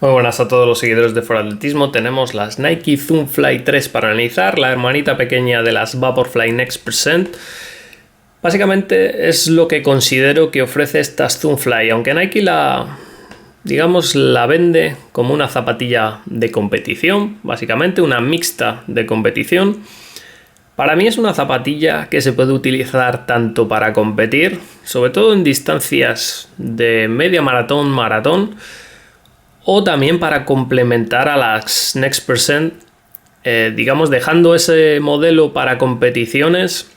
Muy buenas a todos los seguidores de Foratletismo. Tenemos las Nike Zoom Fly 3 para analizar, la hermanita pequeña de las Vaporfly Next Percent. Básicamente es lo que considero que ofrece estas Zoom Fly, aunque Nike la vende como una zapatilla de competición, básicamente una mixta de competición. Para mí es una zapatilla que se puede utilizar tanto para competir, sobre todo en distancias de media maratón, o también para complementar a las Next Percent, dejando ese modelo para competiciones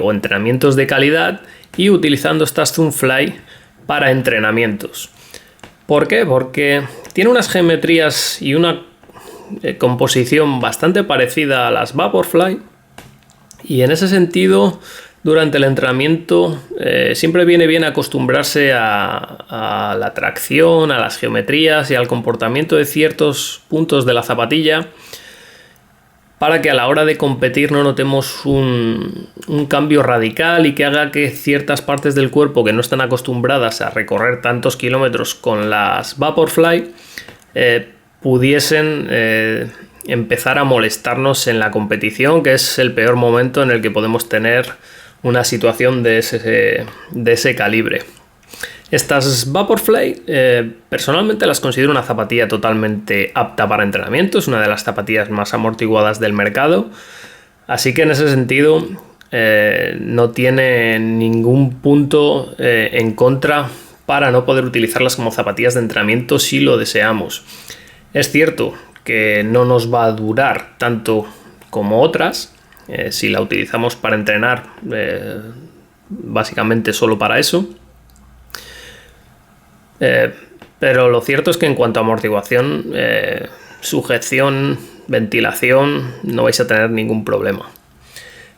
o entrenamientos de calidad y utilizando estas Zoom Fly para entrenamientos. ¿Por qué? Porque tiene unas geometrías y una composición bastante parecida a las Vaporfly, y en ese sentido durante el entrenamiento siempre viene bien acostumbrarse a la tracción, a las geometrías y al comportamiento de ciertos puntos de la zapatilla, para que a la hora de competir no notemos un cambio radical y que haga que ciertas partes del cuerpo que no están acostumbradas a recorrer tantos kilómetros con las Vaporfly pudiesen empezar a molestarnos en la competición, que es el peor momento en el que podemos tener una situación de ese calibre. Estas Vaporfly personalmente las considero una zapatilla totalmente apta para entrenamiento, es una de las zapatillas más amortiguadas del mercado, así que en ese sentido no tiene ningún punto en contra para no poder utilizarlas como zapatillas de entrenamiento si lo deseamos. Es cierto que no nos va a durar tanto como otras, si la utilizamos para entrenar, básicamente solo para eso. Pero lo cierto es que en cuanto a amortiguación, sujeción, ventilación, no vais a tener ningún problema.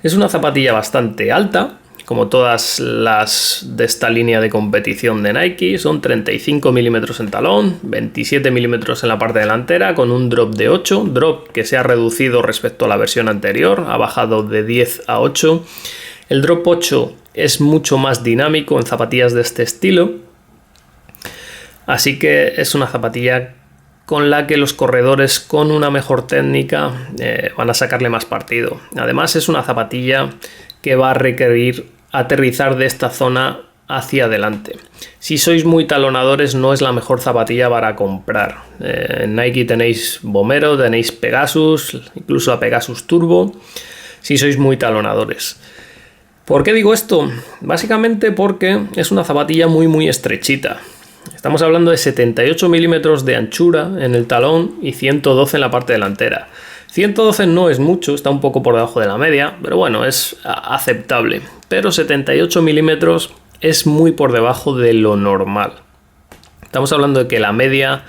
Es una zapatilla bastante alta, como todas las de esta línea de competición de Nike. Son 35 milímetros en talón, 27 milímetros en la parte delantera, con un drop de 8, drop que se ha reducido respecto a la versión anterior, ha bajado de 10 a 8. El drop 8 es mucho más dinámico en zapatillas de este estilo, así que es una zapatilla con la que los corredores con una mejor técnica van a sacarle más partido. Además es una zapatilla que va a requerir aterrizar de esta zona hacia adelante. Si sois muy talonadores, no es la mejor zapatilla para comprar. En Nike tenéis Vomero, tenéis Pegasus, incluso a Pegasus Turbo, si sois muy talonadores. ¿Por qué digo esto? Básicamente porque es una zapatilla muy estrechita. Estamos hablando de 78 milímetros de anchura en el talón y 112 en la parte delantera. 112 no es mucho, está un poco por debajo de la media, pero bueno, es aceptable. Pero 78 milímetros es muy por debajo de lo normal. Estamos hablando de que la media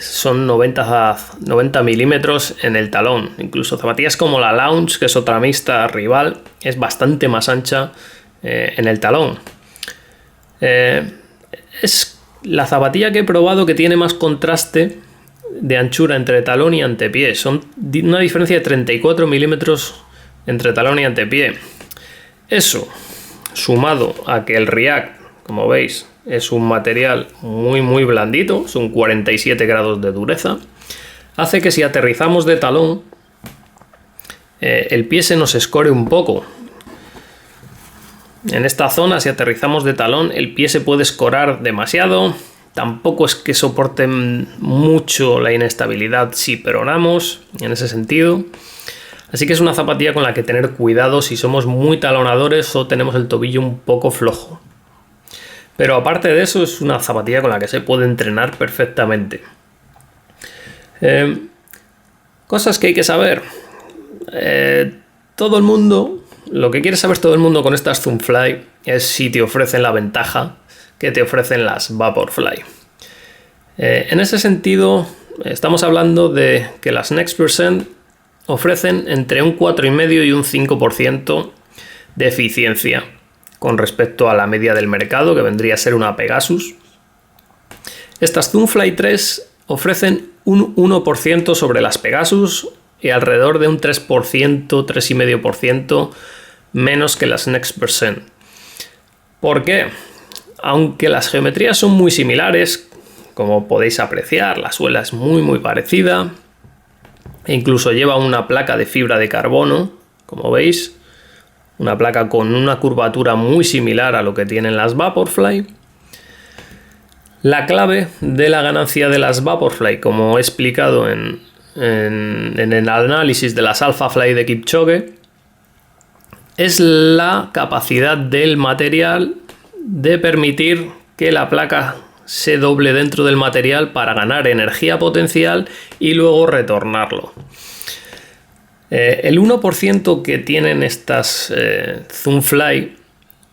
son 90 milímetros en el talón. Incluso zapatillas como la Lounge, que es otra mixta rival, es bastante más ancha en el talón. Es la zapatilla que he probado que tiene más contraste de anchura entre talón y antepié. Son una diferencia de 34 milímetros entre talón y antepié. Eso, sumado a que el React, como veis, es un material muy blandito, son 47 grados de dureza, hace que si aterrizamos de talón, el pie se nos escore un poco. En esta zona, si aterrizamos de talón, el pie se puede escorar demasiado. Tampoco es que soporten mucho la inestabilidad si peronamos, en ese sentido. Así que es una zapatilla con la que tener cuidado si somos muy talonadores o tenemos el tobillo un poco flojo. Pero aparte de eso, es una zapatilla con la que se puede entrenar perfectamente. Cosas que hay que saber. Todo el mundo, lo que quiere saber todo el mundo con estas Zoom Fly es si te ofrecen la ventaja que te ofrecen las Vaporfly. En ese sentido, estamos hablando de que las Next Percent ofrecen entre un 4,5 y un 5% de eficiencia con respecto a la media del mercado, que vendría a ser una Pegasus. Estas Zoom Fly 3 ofrecen un 1% sobre las Pegasus y alrededor de un 3%, 3,5% menos que las Next Percent. ¿Por qué? Aunque las geometrías son muy similares, como podéis apreciar, la suela es muy parecida. E incluso lleva una placa de fibra de carbono, como veis. Una placa con una curvatura muy similar a lo que tienen las Vaporfly. La clave de la ganancia de las Vaporfly, como he explicado en el análisis de las Alphafly de Kipchoge, es la capacidad del material de permitir que la placa se doble dentro del material para ganar energía potencial y luego retornarlo. El 1% que tienen estas Zoomfly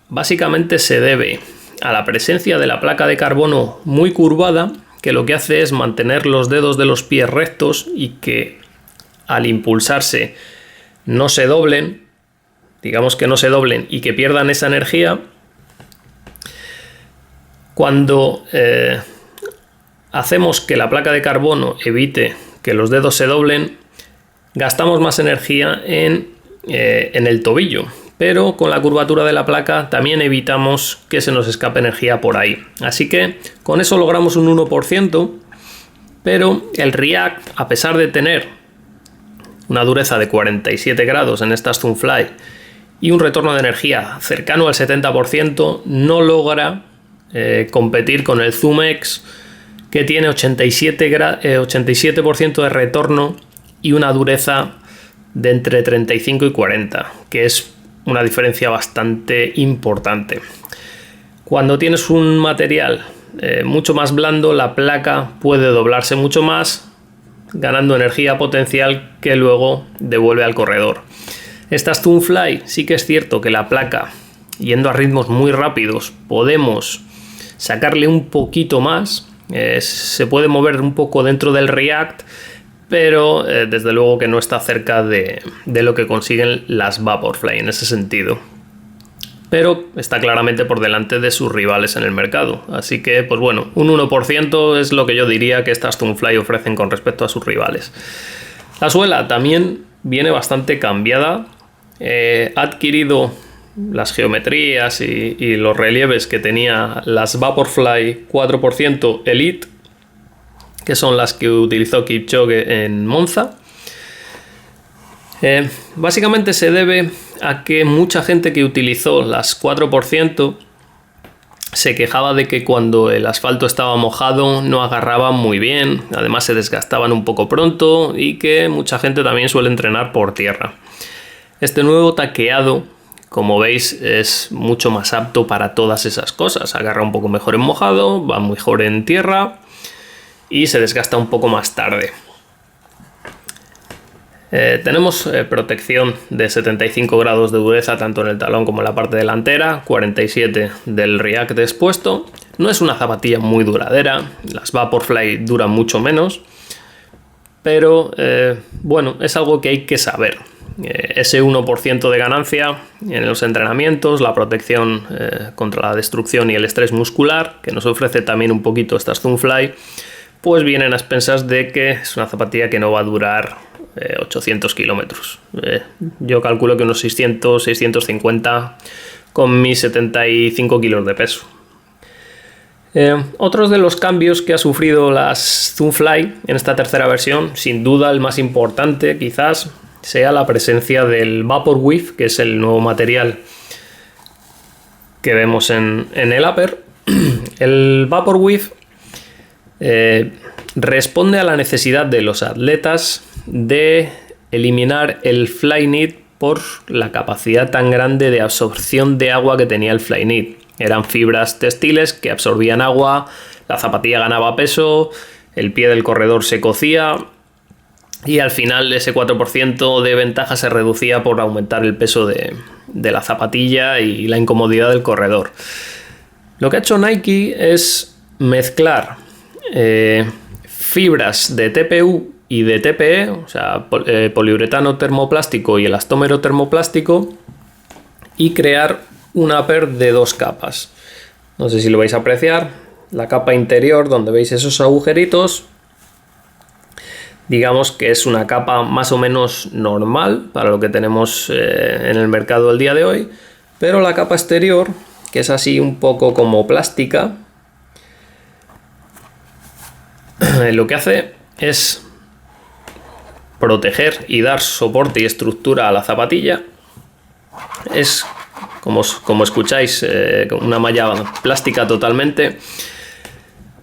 básicamente se debe a la presencia de la placa de carbono muy curvada, que lo que hace es mantener los dedos de los pies rectos y que al impulsarse no se doblen, digamos que no se doblen y que pierdan esa energía. Cuando hacemos que la placa de carbono evite que los dedos se doblen, gastamos más energía en el tobillo, pero con la curvatura de la placa también evitamos que se nos escape energía por ahí. Así que con eso logramos un 1%, pero el React, a pesar de tener una dureza de 47 grados en estas Zoomfly y un retorno de energía cercano al 70%, no logra competir con el ZoomX, que tiene 87% de retorno y una dureza de entre 35 y 40, que es una diferencia bastante importante. Cuando tienes un material mucho más blando, la placa puede doblarse mucho más, ganando energía potencial que luego devuelve al corredor. Estas Zoomfly sí que es cierto que la placa, yendo a ritmos muy rápidos, podemos sacarle un poquito más, se puede mover un poco dentro del React, pero desde luego que no está cerca de lo que consiguen las Vaporfly en ese sentido. Pero está claramente por delante de sus rivales en el mercado. Así que, pues bueno, un 1% es lo que yo diría que estas Zoomfly ofrecen con respecto a sus rivales. La suela también viene bastante cambiada. Ha adquirido las geometrías y los relieves que tenía las Vaporfly 4% Elite, que son las que utilizó Kipchoge en Monza. Básicamente se debe a que mucha gente que utilizó las 4% se quejaba de que cuando el asfalto estaba mojado no agarraban muy bien, además se desgastaban un poco pronto y que mucha gente también suele entrenar por tierra. Este nuevo taqueado, como veis, es mucho más apto para todas esas cosas. Agarra un poco mejor en mojado, va mejor en tierra y se desgasta un poco más tarde. Tenemos protección de 75 grados de dureza tanto en el talón como en la parte delantera, 47 del React expuesto. No es una zapatilla muy duradera, las Vaporfly duran mucho menos, pero bueno, es algo que hay que saber. Ese 1% de ganancia en los entrenamientos, la protección contra la destrucción y el estrés muscular, que nos ofrece también un poquito estas Zoomfly, pues vienen a expensas de que es una zapatilla que no va a durar 800 kilómetros. Yo calculo que unos 600, 650 con mis 75 kilos de peso. Otros de los cambios que ha sufrido las Zoomfly en esta tercera versión, sin duda el más importante quizás sea la presencia del Vaporwave, que es el nuevo material que vemos en el upper. El Vaporwave responde a la necesidad de los atletas de eliminar el Flyknit por la capacidad tan grande de absorción de agua que tenía el Flyknit. Eran fibras textiles que absorbían agua, la zapatilla ganaba peso, el pie del corredor se cocía y al final ese 4% de ventaja se reducía por aumentar el peso de la zapatilla y la incomodidad del corredor. Lo que ha hecho Nike es mezclar fibras de TPU y de TPE, o sea, poliuretano termoplástico y elastómero termoplástico, y crear un upper de dos capas. No sé si lo vais a apreciar. La capa interior, donde veis esos agujeritos, digamos que es una capa más o menos normal para lo que tenemos en el mercado el día de hoy, pero la capa exterior, que es así un poco como plástica, lo que hace es proteger y dar soporte y estructura a la zapatilla. Es, como escucháis, una malla plástica totalmente.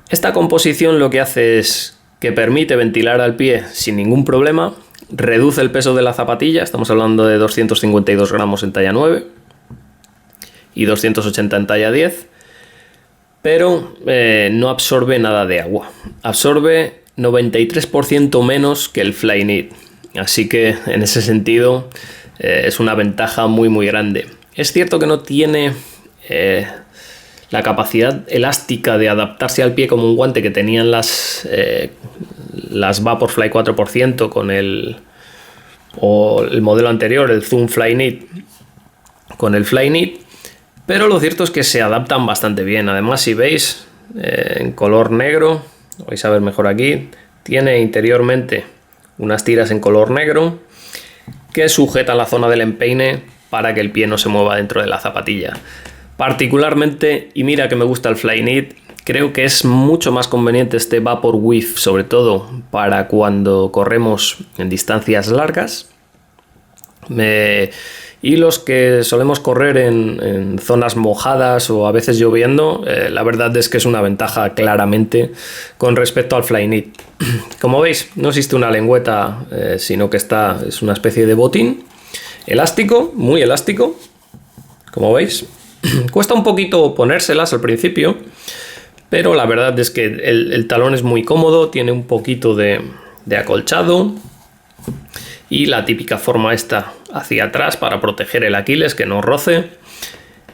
Esta composición lo que hace es que permite ventilar al pie sin ningún problema, reduce el peso de la zapatilla, estamos hablando de 252 gramos en talla 9 y 280 en talla 10, pero no absorbe nada de agua, absorbe 93% menos que el Flyknit, así que en ese sentido es una ventaja muy grande. Es cierto que no tiene la capacidad elástica de adaptarse al pie como un guante que tenían las Vaporfly 4% con el modelo anterior, el Zoom Flyknit, con el Flyknit, pero lo cierto es que se adaptan bastante bien. Además, si veis en color negro, lo vais a ver mejor aquí, tiene interiormente unas tiras en color negro que sujetan la zona del empeine para que el pie no se mueva dentro de la zapatilla. Particularmente, y mira que me gusta el Flyknit, creo que es mucho más conveniente este Vaporwave, sobre todo para cuando corremos en distancias largas. Y los que solemos correr en zonas mojadas o a veces lloviendo, la verdad es que es una ventaja claramente con respecto al Flyknit. Como veis, no existe una lengüeta, sino que es una especie de botín elástico, muy elástico, como veis. Cuesta un poquito ponérselas al principio, pero la verdad es que el talón es muy cómodo, tiene un poquito de acolchado y la típica forma esta hacia atrás para proteger el Aquiles que no roce.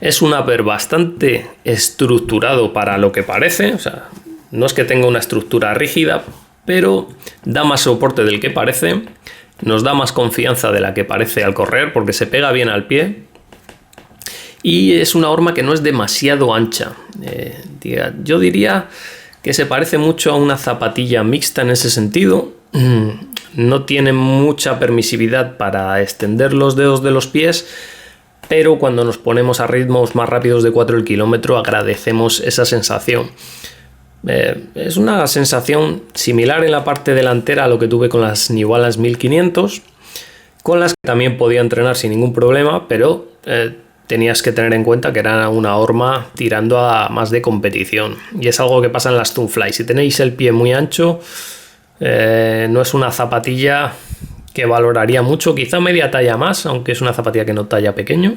Es un upper bastante estructurado para lo que parece, o sea, no es que tenga una estructura rígida, pero da más soporte del que parece, nos da más confianza de la que parece al correr porque se pega bien al pie. Y es una horma que no es demasiado ancha. Yo diría que se parece mucho a una zapatilla mixta en ese sentido. No tiene mucha permisividad para extender los dedos de los pies, pero cuando nos ponemos a ritmos más rápidos de 4 el kilómetro agradecemos esa sensación. Es una sensación similar en la parte delantera a lo que tuve con las New Balance 1500, con las que también podía entrenar sin ningún problema, pero tenías que tener en cuenta que era una horma tirando a más de competición, y es algo que pasa en las Stunfly. Si tenéis el pie muy ancho, no es una zapatilla que valoraría mucho, quizá media talla más, aunque es una zapatilla que no talla pequeño.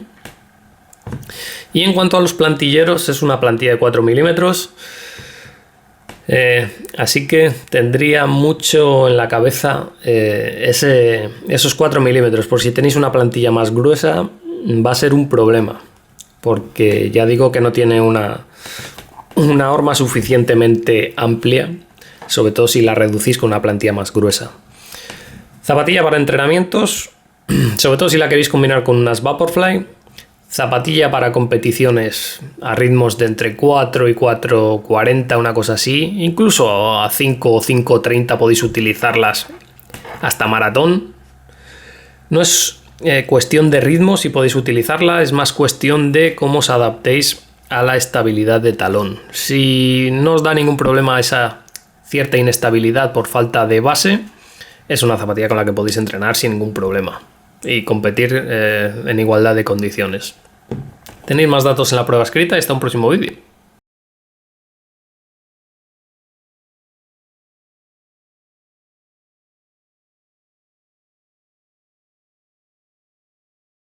Y en cuanto a los plantilleros, es una plantilla de 4 milímetros, así que tendría mucho en la cabeza esos 4 milímetros, por si tenéis una plantilla más gruesa va a ser un problema, porque ya digo que no tiene una horma suficientemente amplia, sobre todo si la reducís con una plantilla más gruesa. Zapatilla para entrenamientos, sobre todo si la queréis combinar con unas Vaporfly. Zapatilla para competiciones a ritmos de entre 4 y 4.40, una cosa así. Incluso a 5 o 5.30 podéis utilizarlas hasta maratón. No es cuestión de ritmo si podéis utilizarla, es más cuestión de cómo os adaptéis a la estabilidad de talón. Si no os da ningún problema esa cierta inestabilidad por falta de base, es una zapatilla con la que podéis entrenar sin ningún problema y competir en igualdad de condiciones. Tenéis más datos en la prueba escrita y hasta un próximo vídeo.